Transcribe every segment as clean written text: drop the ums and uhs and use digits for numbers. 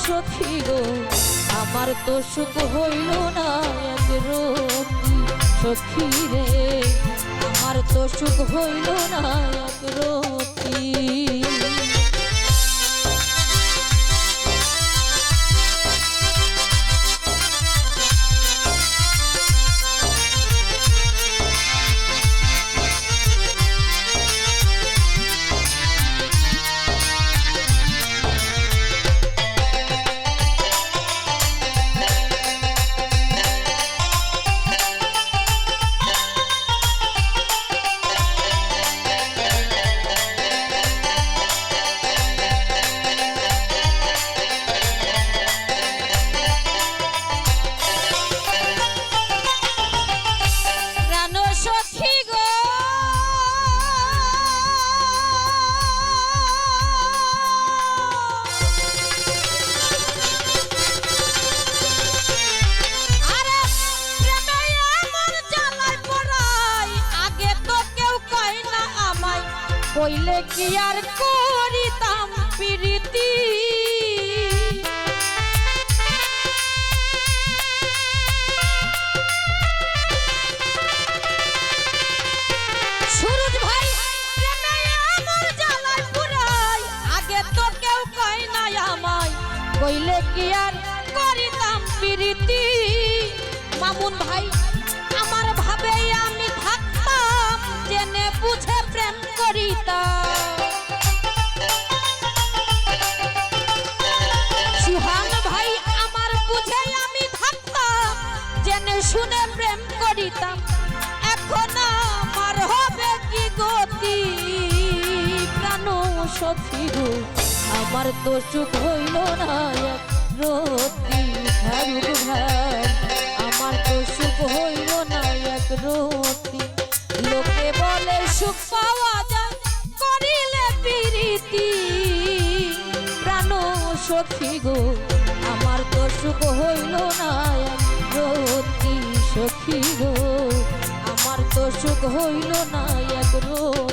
সখী গো আমার তো সুখ হইল না এক রতি সখী রে আমার তো সুখ হইল না এক রতি কইলে কি আর করিতাম প্রীতি সুরজ ভাই প্রেমে আমার জ্বালায় পুরাই আগে তো কেউ কই না আমায় কইলে কি আর করিতাম প্রীতি মামুন ভাই আমার ভাবে আমি থাকতাম জেনে বুঝে প্রেম সুহান ভাই আমার বুঝে আমি থাকতাম জেনে শুনে প্রেম করিতাম এখন আমার হবে কি গতি প্রাণ সখী গো আমার তো সুখ হইল না এক রতি হারুক ভাই আমার তো সুখ হইল না এক রতি লোকে বলে সুখ পাওয়া যায় করিলে প্রীতি প্রাণ সখী গো আমার তো সুখ হইল না এক রতি সখী গো আমার তো সুখ হইল না এক রতি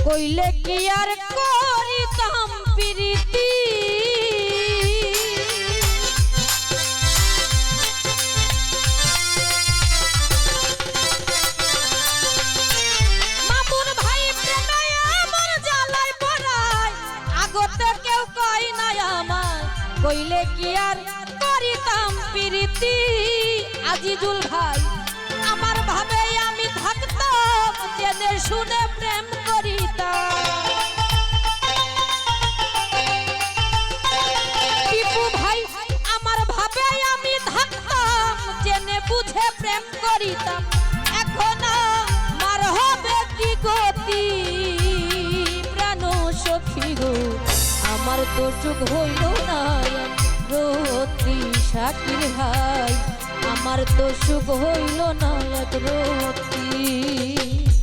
কইলে কি আর করিতাম প্রীতি মামুন ভাই প্রেমে আমার জ্বালায় পড়ায় আগতে কেউ কই না আমায় কইলে কি আর করিতাম প্রীতি আজিজুল ভাই আমার ভাবে আমি থাকতাম জেনে শুনে প্রেম টিপু ভাই আমার ভাবে আমি থাকতাম জেনে বুঝে প্রেম করিতাম এখন আমার হবে কি গতি প্রাণ সখী গো আমার তো সুখ হইল না রতি শাকির ভাই আমার তো সুখ হইল না এক রতি